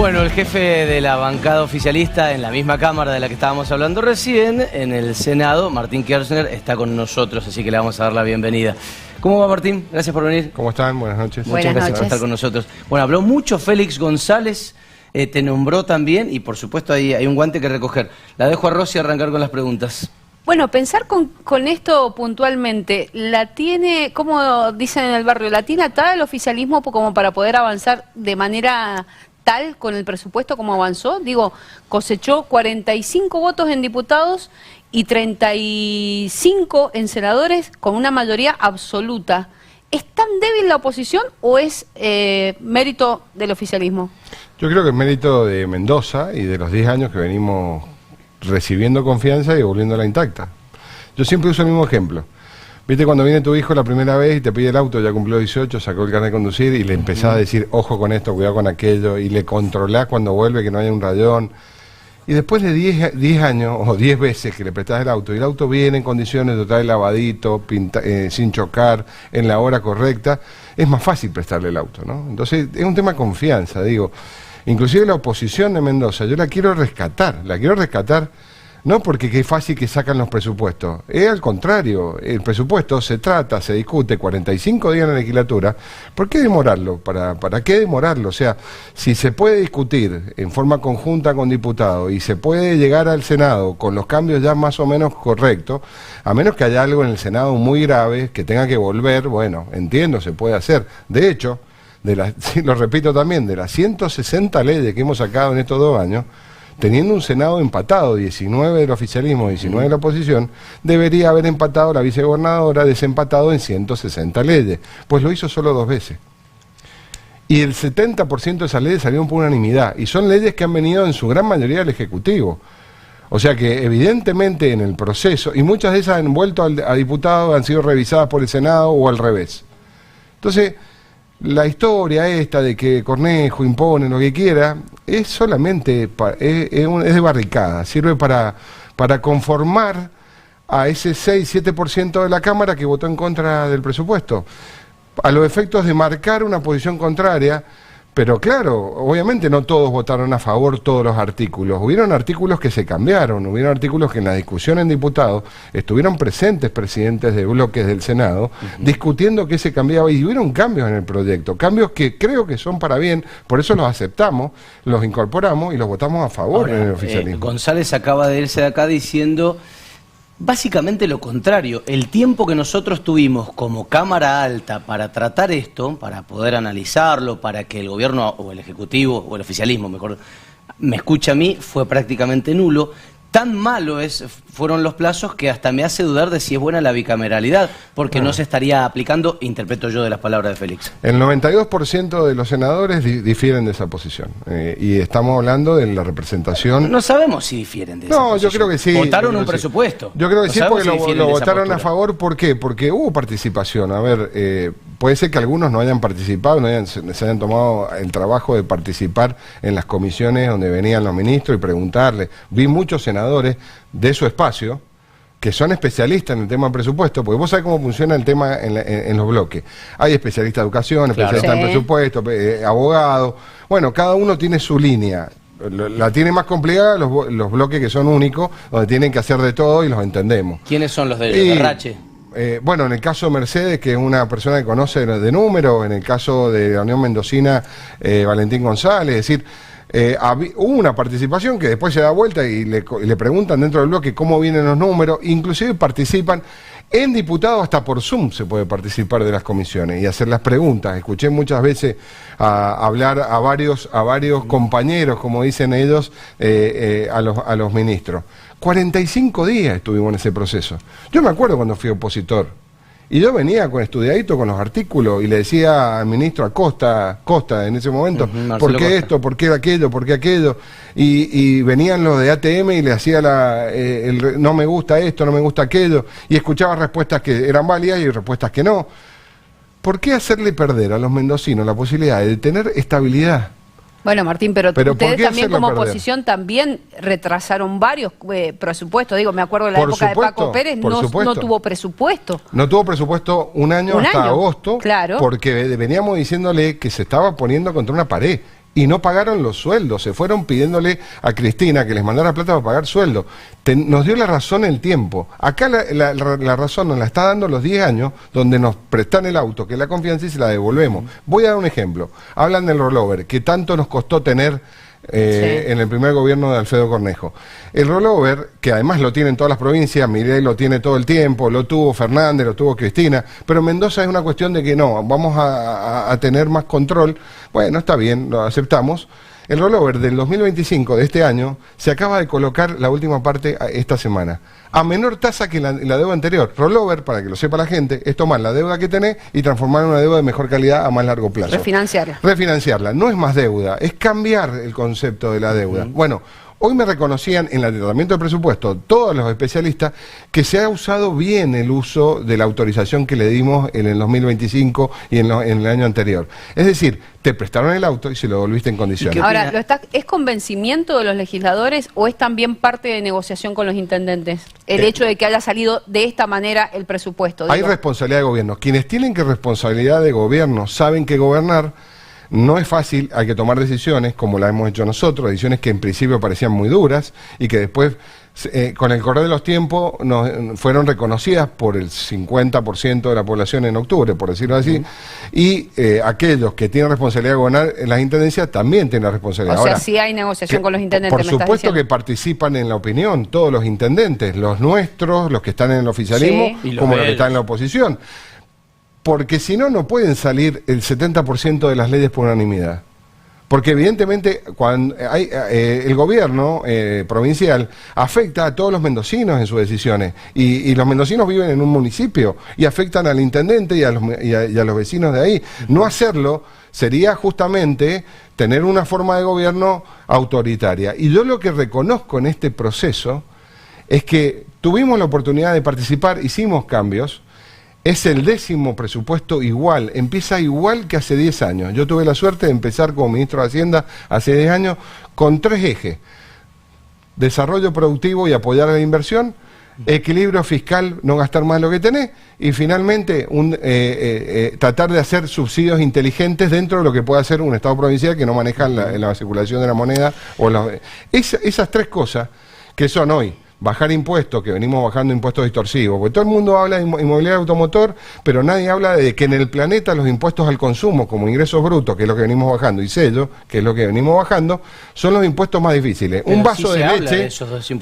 Bueno, el jefe de la bancada oficialista en la misma Cámara de la que estábamos hablando recién, en el Senado, Martín Kirchner, está con nosotros, así que le vamos a dar la bienvenida. ¿Cómo va, Martín? Gracias por venir. ¿Cómo están? Buenas noches. Muchas gracias por estar con nosotros. Bueno, habló mucho Félix González, te nombró también y por supuesto hay un guante que recoger. La dejo a Rosy arrancar con las preguntas. Bueno, pensar con esto puntualmente, ¿la tiene, como dicen en el barrio, la tiene atada el oficialismo como para poder avanzar de manera tal con el presupuesto como avanzó? Digo, cosechó 45 votos en diputados y 35 en senadores con una mayoría absoluta. ¿Es tan débil la oposición o es mérito del oficialismo? Yo creo que es mérito de Mendoza y de los 10 años que venimos recibiendo confianza y devolviéndola intacta. Yo siempre uso el mismo ejemplo. ¿Viste cuando viene tu hijo la primera vez y te pide el auto, ya cumplió 18, sacó el carnet de conducir y le empezás a decir, ojo con esto, cuidado con aquello, y le controlás cuando vuelve que no haya un rayón? Y después de 10 años o 10 veces que le prestás el auto, y el auto viene en condiciones de traer lavadito, sin chocar, en la hora correcta, es más fácil prestarle el auto, ¿no? Entonces es un tema de confianza, digo. Inclusive la oposición de Mendoza, yo la quiero rescatar no porque qué fácil que sacan los presupuestos, es al contrario, el presupuesto se discute 45 días en la legislatura. ¿Por qué demorarlo? ¿Para qué demorarlo? O sea, si se puede discutir en forma conjunta con diputados y se puede llegar al Senado con los cambios ya más o menos correctos, a menos que haya algo en el Senado muy grave que tenga que volver, bueno, entiendo, se puede hacer. De hecho, lo repito también, de las 160 leyes que hemos sacado en estos 2 años, teniendo un Senado empatado, 19 del oficialismo, 19 de la oposición, debería haber empatado la vicegobernadora, desempatado en 160 leyes. Pues lo hizo solo 2 veces. Y el 70% de esas leyes salieron por unanimidad, y son leyes que han venido en su gran mayoría del Ejecutivo. O sea que evidentemente en el proceso, y muchas de esas han vuelto a diputados, han sido revisadas por el Senado o al revés. Entonces, la historia esta de que Cornejo impone lo que quiera, es solamente, es de barricada, sirve para conformar a ese 6-7% de la Cámara que votó en contra del presupuesto, a los efectos de marcar una posición contraria. Pero claro, obviamente no todos votaron a favor todos los artículos. Hubieron artículos que se cambiaron, hubieron artículos que en la discusión en diputados estuvieron presentes presidentes de bloques del Senado discutiendo qué se cambiaba, y hubieron cambios en el proyecto, cambios que creo que son para bien, por eso los aceptamos, los incorporamos y los votamos a favor. Ahora, en el oficialismo. González acaba de irse de acá diciendo básicamente lo contrario. El tiempo que nosotros tuvimos como Cámara Alta para tratar esto, para poder analizarlo, para que el gobierno o el Ejecutivo o el oficialismo, mejor, me escuche a mí, fue prácticamente nulo. Tan malos fueron los plazos que hasta me hace dudar de si es buena la bicameralidad, porque no se estaría aplicando, interpreto yo de las palabras de Félix. El 92% de los senadores difieren de esa posición, y estamos hablando de la representación. No sabemos si difieren de esa posición. Yo creo que sí. Votaron un presupuesto. Yo creo que sí, porque si lo votaron a favor. ¿Por qué? Porque hubo participación. A ver, puede ser que algunos no hayan participado, se hayan tomado el trabajo de participar en las comisiones donde venían los ministros y preguntarles. Vi muchos senadores de su espacio que son especialistas en el tema del presupuesto, porque vos sabés cómo funciona el tema en los bloques. Hay especialistas de educación, especialistas en presupuesto, abogados. Bueno, cada uno tiene su línea. La tiene más complicada los bloques que son únicos, donde tienen que hacer de todo y los entendemos. ¿Quiénes son los de ellos? ¿Rache? Bueno, en el caso de Mercedes, que es una persona que conoce de número, en el caso de la Unión Mendocina, Valentín González, es decir, hubo una participación que después se da vuelta y le preguntan dentro del bloque cómo vienen los números, inclusive participan en diputados, hasta por Zoom se puede participar de las comisiones y hacer las preguntas. Escuché muchas veces hablar a varios compañeros, como dicen ellos, a los ministros. 45 días estuvimos en ese proceso. Yo me acuerdo cuando fui opositor, y yo venía estudiadito con los artículos y le decía al ministro Acosta en ese momento, ¿por qué esto? ¿Por qué aquello? ¿Por qué aquello? Y venían los de ATM y le hacía no me gusta esto, no me gusta aquello, y escuchaba respuestas que eran válidas y respuestas que no. ¿Por qué hacerle perder a los mendocinos la posibilidad de tener estabilidad? Bueno, Martín, pero ustedes también como oposición también retrasaron varios presupuestos. Digo, me acuerdo de la época de Paco Pérez, no tuvo presupuesto. No tuvo presupuesto un año hasta agosto, claro, porque veníamos diciéndole que se estaba poniendo contra una pared, y no pagaron los sueldos, se fueron pidiéndole a Cristina que les mandara plata para pagar sueldo. Nos dio la razón el tiempo. Acá la razón nos la está dando los 10 años donde nos prestan el auto, que es la confianza, y se la devolvemos. Voy a dar un ejemplo. Hablan del rollover, que tanto nos costó tener en el primer gobierno de Alfredo Cornejo. El rollover, que además lo tienen todas las provincias, Milei lo tiene todo el tiempo, lo tuvo Fernández, lo tuvo Cristina, pero Mendoza es una cuestión de que no, vamos a tener más control. Bueno, está bien, lo aceptamos. El rollover del 2025, de este año, se acaba de colocar la última parte esta semana, a menor tasa que la deuda anterior. Rollover, para que lo sepa la gente, es tomar la deuda que tenés y transformarla en una deuda de mejor calidad a más largo plazo. Refinanciarla. Refinanciarla. No es más deuda, es cambiar el concepto de la deuda. Bueno, hoy me reconocían en el tratamiento del presupuesto todos los especialistas que se ha usado bien el uso de la autorización que le dimos en el 2025 y en el año anterior. Es decir, te prestaron el auto y se lo devolviste en condiciones. Ahora, ¿es convencimiento de los legisladores o es también parte de negociación con los intendentes? El hecho de que haya salido de esta manera el presupuesto. Hay responsabilidad de gobierno. Quienes tienen que responsabilidad de gobierno saben que gobernar no es fácil, hay que tomar decisiones, como la hemos hecho nosotros, decisiones que en principio parecían muy duras y que después, con el correr de los tiempos, fueron reconocidas por el 50% de la población en octubre, por decirlo así, y aquellos que tienen responsabilidad de gobernar en las intendencias también tienen la responsabilidad. O sea, ahora, sí hay negociación con los intendentes. Por supuesto que participan en la opinión todos los intendentes, los nuestros, los que están en el oficialismo, como los que están en la oposición. Porque si no, no pueden salir el 70% de las leyes por unanimidad. Porque evidentemente cuando el gobierno provincial afecta a todos los mendocinos en sus decisiones. Y los mendocinos viven en un municipio y afectan al intendente y a los vecinos de ahí. No hacerlo sería justamente tener una forma de gobierno autoritaria. Y yo lo que reconozco en este proceso es que tuvimos la oportunidad de participar, hicimos cambios. Es el 10º presupuesto igual, empieza igual que hace 10 años. Yo tuve la suerte de empezar como ministro de Hacienda hace 10 años con 3 ejes. Desarrollo productivo y apoyar a la inversión, equilibrio fiscal, no gastar más lo que tenés, y finalmente tratar de hacer subsidios inteligentes dentro de lo que puede hacer un Estado provincial que no maneja la circulación de la moneda. Esas 3 cosas que son hoy: bajar impuestos, que venimos bajando impuestos distorsivos, porque todo el mundo habla de inmobiliario automotor, pero nadie habla de que en el planeta los impuestos al consumo, como ingresos brutos, que es lo que venimos bajando, y sello, que es lo que venimos bajando, son los impuestos más difíciles. Pero un vaso sí de leche,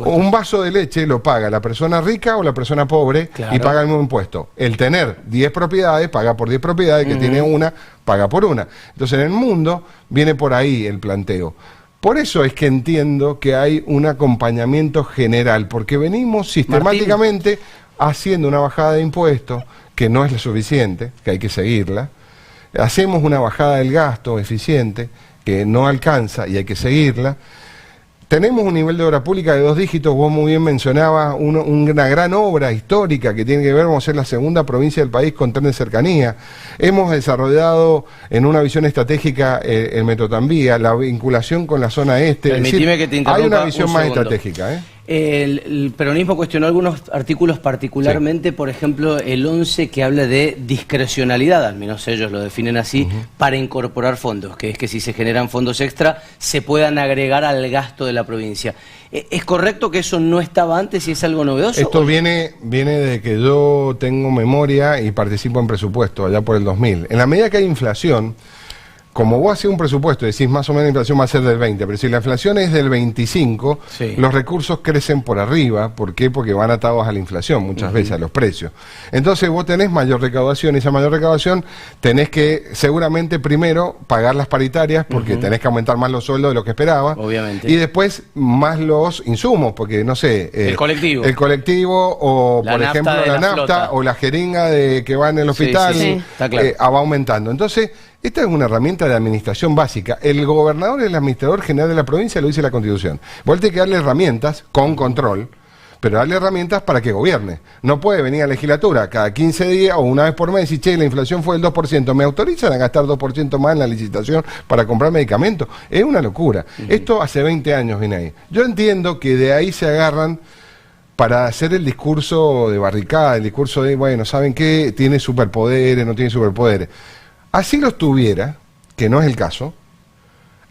un vaso de leche lo paga la persona rica o la persona pobre, y paga el mismo impuesto. El tener 10 propiedades, paga por 10 propiedades, que tiene una, paga por una. Entonces en el mundo viene por ahí el planteo. Por eso es que entiendo que hay un acompañamiento general, porque venimos sistemáticamente haciendo una bajada de impuestos, que no es lo suficiente, que hay que seguirla. Hacemos una bajada del gasto eficiente, que no alcanza y hay que seguirla. Tenemos un nivel de obra pública de 2 dígitos, vos muy bien mencionabas, una gran obra histórica que tiene que ver, vamos a ser la segunda provincia del país con tren de cercanía. Hemos desarrollado en una visión estratégica el Metro Tranvía, la vinculación con la zona este. Permitime que te interrumpa. Hay una visión más estratégica, El peronismo cuestionó algunos artículos particularmente, por ejemplo, el 11 que habla de discrecionalidad, al menos ellos lo definen así, para incorporar fondos, que es que si se generan fondos extra se puedan agregar al gasto de la provincia. ¿Es correcto que eso no estaba antes y es algo novedoso? Esto viene de que yo tengo memoria y participo en presupuesto allá por el 2000. En la medida que hay inflación, como vos haces un presupuesto y decís más o menos la inflación va a ser del 20, pero si la inflación es del 25, los recursos crecen por arriba. ¿Por qué? Porque van atados a la inflación muchas veces, a los precios. Entonces vos tenés mayor recaudación y esa mayor recaudación tenés que seguramente primero pagar las paritarias porque tenés que aumentar más los sueldos de lo que esperabas. Obviamente. Y después más los insumos, porque no sé... el colectivo. El colectivo o la por nafta ejemplo la nafta flota. o la jeringa que va en el hospital, está claro. va aumentando. Entonces... esta es una herramienta de administración básica. El gobernador es el administrador general de la provincia, lo dice la Constitución. Vos tenés que darle herramientas con control, pero darle herramientas para que gobierne. No puede venir a la legislatura cada 15 días o una vez por mes y decir, che, la inflación fue del 2%, ¿me autorizan a gastar 2% más en la licitación para comprar medicamentos? Es una locura. Esto hace 20 años viene ahí. Yo entiendo que de ahí se agarran para hacer el discurso de barricada, el discurso de, bueno, ¿saben qué? Tiene superpoderes, no tiene superpoderes. Así los tuviera, que no es el caso,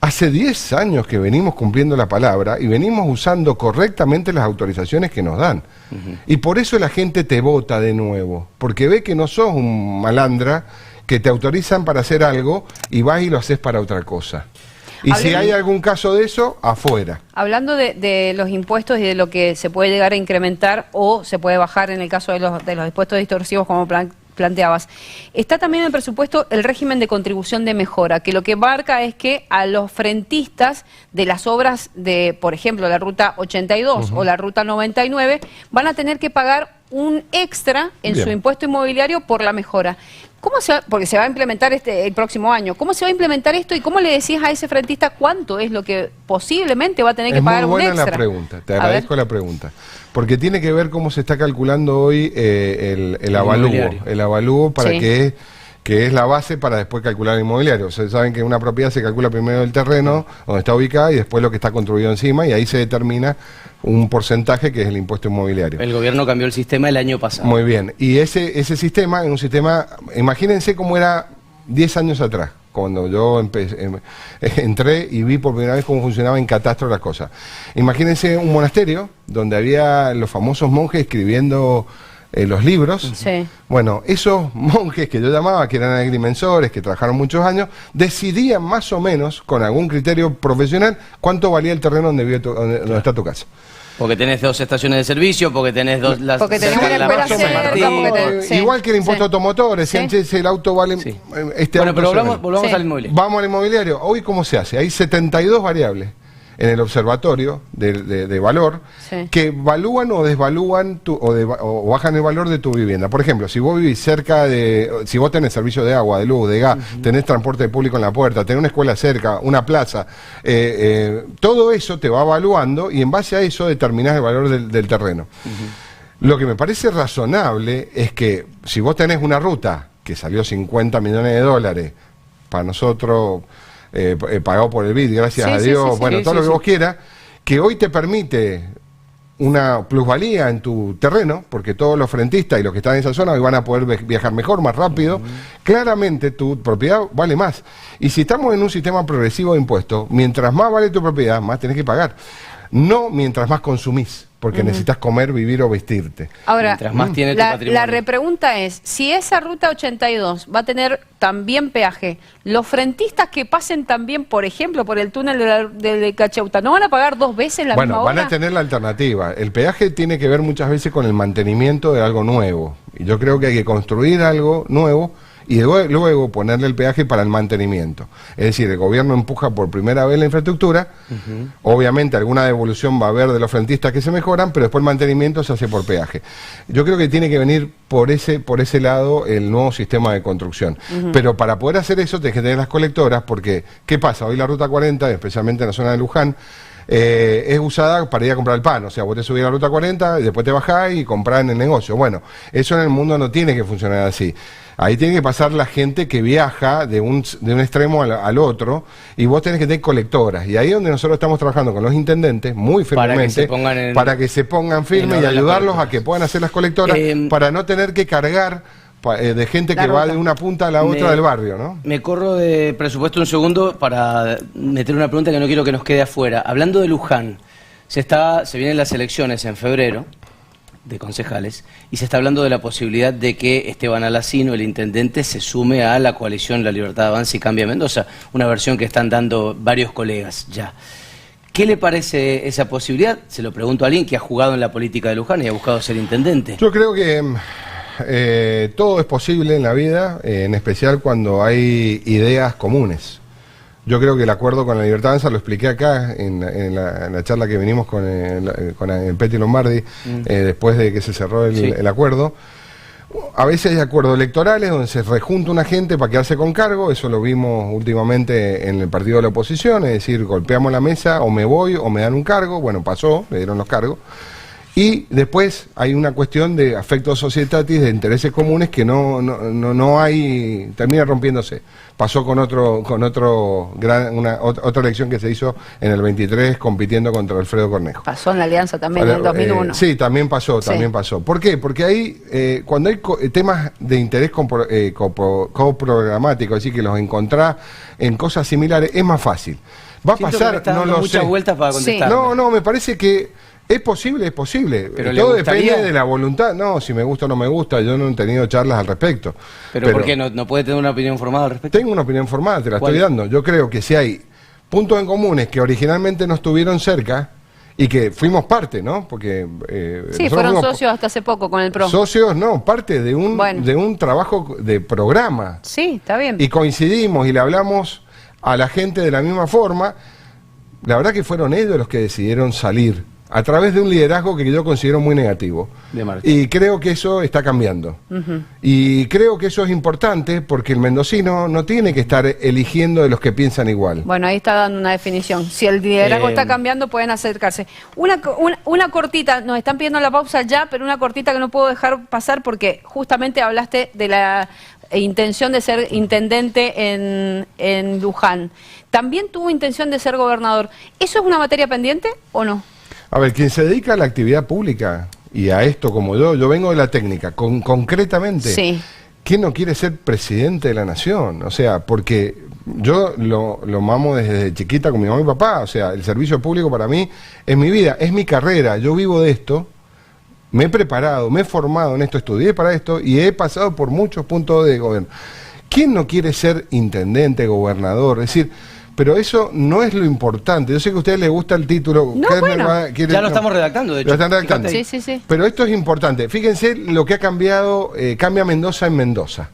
Hace 10 años que venimos cumpliendo la palabra y venimos usando correctamente las autorizaciones que nos dan. Y por eso la gente te vota de nuevo, porque ve que no sos un malandra, que te autorizan para hacer algo y vas y lo haces para otra cosa. Y si hay algún caso de eso, afuera. Hablando de los impuestos y de lo que se puede llegar a incrementar o se puede bajar en el caso de los impuestos distorsivos, como planteabas, está también en el presupuesto el régimen de contribución de mejora, que lo que marca es que a los frentistas de las obras de, por ejemplo, la Ruta 82 o la Ruta 99, van a tener que pagar un extra en su impuesto inmobiliario por la mejora. ¿Cómo se va, porque se va a implementar el próximo año, cómo se va a implementar esto y cómo le decís a ese frentista cuánto es lo que posiblemente va a tener que pagar un extra? Es muy buena la pregunta, te agradezco la pregunta, porque tiene que ver cómo se está calculando hoy el avalúo para que es la base para después calcular el inmobiliario. Ustedes saben que una propiedad se calcula primero el terreno, donde está ubicada, y después lo que está construido encima, y ahí se determina un porcentaje que es el impuesto inmobiliario. El gobierno cambió el sistema el año pasado. Muy bien, y ese sistema es un sistema, imagínense cómo era 10 años atrás, cuando yo entré y vi por primera vez cómo funcionaba en catastro las cosas. Imagínense un monasterio donde había los famosos monjes escribiendo los libros. Sí. Bueno, esos monjes que yo llamaba, que eran agrimensores, que trabajaron muchos años, decidían más o menos, con algún criterio profesional, cuánto valía el terreno donde está tu casa. Porque tenés 2 estaciones de servicio, porque tenés porque tenés una escuela cerca, igual que el impuesto automotor, decían, che, el auto vale... Bueno, pero volvamos al inmobiliario. Vamos al inmobiliario. Hoy, ¿cómo se hace? Hay 72 variables en el observatorio de valor que evalúan o desvalúan o bajan el valor de tu vivienda. Por ejemplo, si vos vivís cerca si vos tenés servicio de agua, de luz, de gas, tenés transporte público en la puerta, tenés una escuela cerca, una plaza, todo eso te va evaluando y en base a eso determinás el valor del terreno. Lo que me parece razonable es que si vos tenés una ruta que salió 50 millones de dólares, para nosotros... pagado por el BID, gracias a Dios, todo lo que vos quieras, que hoy te permite una plusvalía en tu terreno, porque todos los frentistas y los que están en esa zona hoy van a poder viajar mejor, más rápido, claramente tu propiedad vale más. Y si estamos en un sistema progresivo de impuestos, mientras más vale tu propiedad, más tenés que pagar. No mientras más consumís, porque necesitas comer, vivir o vestirte. Ahora, mientras más tiene tu patrimonio. La repregunta es, si esa Ruta 82 va a tener también peaje, ¿los frentistas que pasen también, por ejemplo, por el túnel de Cacheuta, no van a pagar 2 veces la misma hora? Bueno, van a tener la alternativa. El peaje tiene que ver muchas veces con el mantenimiento de algo nuevo. Y yo creo que hay que construir algo nuevo y luego ponerle el peaje para el mantenimiento. Es decir, el gobierno empuja por primera vez la infraestructura, obviamente alguna devolución va a haber de los frentistas que se mejoran, pero después el mantenimiento se hace por peaje. Yo creo que tiene que venir por ese lado el nuevo sistema de construcción. Pero para poder hacer eso tenés que tener las colectoras, porque ¿qué pasa? Hoy la Ruta 40, especialmente en la zona de Luján, es usada para ir a comprar el pan. O sea, vos te subís a la Ruta 40 y después te bajás y comprás en el negocio. Bueno, eso en el mundo no tiene que funcionar así. Ahí tiene que pasar la gente que viaja de un extremo al otro, y vos tenés que tener colectoras. Y ahí es donde nosotros estamos trabajando con los intendentes muy firmemente para que se pongan firmes y ayudarlos a que puedan hacer las colectoras para no tener que cargar de gente que va de una punta a la otra del barrio, ¿no? Me corro de presupuesto un segundo para meter una pregunta que no quiero que nos quede afuera. Hablando de Luján, se vienen las elecciones en febrero de concejales y se está hablando de la posibilidad de que Esteban Alacino, el intendente, se sume a la coalición La Libertad Avanza y Cambia Mendoza, una versión que están dando varios colegas ya. ¿Qué le parece esa posibilidad? Se lo pregunto a alguien que ha jugado en la política de Luján y ha buscado ser intendente. Yo creo que todo es posible en la vida, en especial cuando hay ideas comunes. Yo creo que el acuerdo con La Libertad Avanza, lo expliqué acá en la charla que venimos con el Peti Lombardi, después de que se cerró el acuerdo. A veces hay acuerdos electorales donde se rejunta una gente para quedarse con cargo, eso lo vimos últimamente en el partido de la oposición, es decir, golpeamos la mesa, o me voy o me dan un cargo. Bueno, pasó, le dieron los cargos. Y después hay una cuestión de affecto societatis, de intereses comunes que no hay, termina rompiéndose. Pasó con otra elección que se hizo en el 23 compitiendo contra Alfredo Cornejo. Pasó en la Alianza también en el 2001. Sí, también pasó. ¿Por qué? Porque ahí, cuando hay temas de interés coprogramático, es decir, que los encontrás en cosas similares, es más fácil. ¿Va a Siento que pasar? me está No dando lo muchas sé. vueltas para Sí. contestar. No, me parece que es posible, es posible. Pero ¿le todo gustaría? depende de la voluntad. No, si me gusta o no me gusta, yo no he tenido charlas al respecto. Pero ¿por qué no puede tener una opinión formada al respecto? Tengo una opinión formada, te la ¿Cuál? estoy dando. Yo creo que si hay puntos en comunes que originalmente no estuvieron cerca y que fuimos parte, ¿no? Porque Sí, nosotros fueron fuimos socios hasta hace poco con el PRO. socios, no, parte de Bueno. un trabajo de programa. Sí, está bien. Y coincidimos y le hablamos a la gente de la misma forma. La verdad que fueron ellos los que decidieron salir a través de un liderazgo que yo considero muy negativo. De marcha. Y creo que eso está cambiando. Y creo que eso es importante porque el mendocino no tiene que estar eligiendo de los que piensan igual. Bueno, ahí está dando una definición. Si el liderazgo está cambiando, pueden acercarse. Una cortita, nos están pidiendo la pausa ya, pero una cortita que no puedo dejar pasar porque justamente hablaste de la intención de ser intendente en Luján. También tuvo intención de ser gobernador. ¿Eso es una materia pendiente o no? A ver, quien se dedica a la actividad pública y a esto como yo vengo de la técnica, concretamente, Sí. ¿quién no quiere ser presidente de la nación? O sea, porque yo lo mamo desde chiquita con mi mamá y papá, o sea, el servicio público para mí es mi vida, es mi carrera, yo vivo de esto, me he preparado, me he formado en esto, estudié para esto y he pasado por muchos puntos de gobierno. ¿Quién no quiere ser intendente, gobernador? Es decir, pero eso no es lo importante. Yo sé que a ustedes les gusta el título. No, Kerner bueno. Ya lo estamos redactando, de hecho. Lo están redactando. Sí, sí, sí. Pero esto es importante. Fíjense lo que ha cambiado, cambia Mendoza en Mendoza.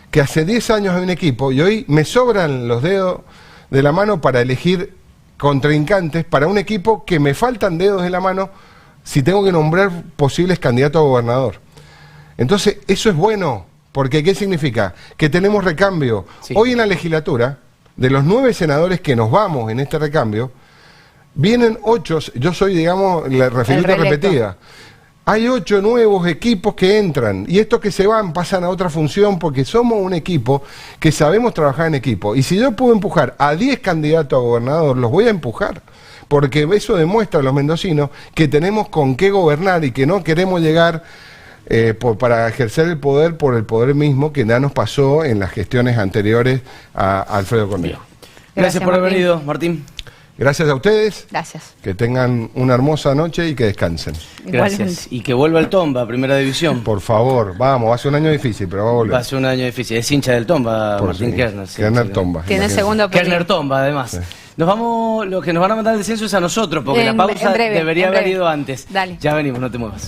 Que hace 10 años hay un equipo y hoy me sobran los dedos de la mano para elegir contrincantes para un equipo que me faltan dedos de la mano si tengo que nombrar posibles candidatos a gobernador. Entonces, eso es bueno, porque ¿qué significa? Que tenemos recambio. Sí. Hoy en la legislatura, de los 9 senadores que nos vamos en este recambio, vienen 8, yo soy, digamos, la referente reelecto. repetida. Hay 8 nuevos equipos que entran, y estos que se van pasan a otra función porque somos un equipo que sabemos trabajar en equipo. Y si yo puedo empujar a 10 candidatos a gobernador, los voy a empujar. Porque eso demuestra a los mendocinos que tenemos con qué gobernar y que no queremos llegar para ejercer el poder por el poder mismo que ya nos pasó en las gestiones anteriores a Alfredo Cornejo. Gracias por haber Martín. venido, Martín. Gracias a ustedes, Gracias. que tengan una hermosa noche y que descansen. Gracias. Igualmente. Y que vuelva el Tomba, Primera División. Por favor, vamos, va a ser un año difícil, pero va a volver. Va a ser un año difícil. Es hincha del Tomba, Por Martín sí. Kerner. sí, Kerner sí. Tomba. Tiene imagínense. segundo Kerner apellido. Tomba, además. Sí. Nos vamos, lo que nos van a mandar el descenso es a nosotros, porque En la pausa breve, debería en haber breve. ido antes. Dale. Ya venimos, no te muevas.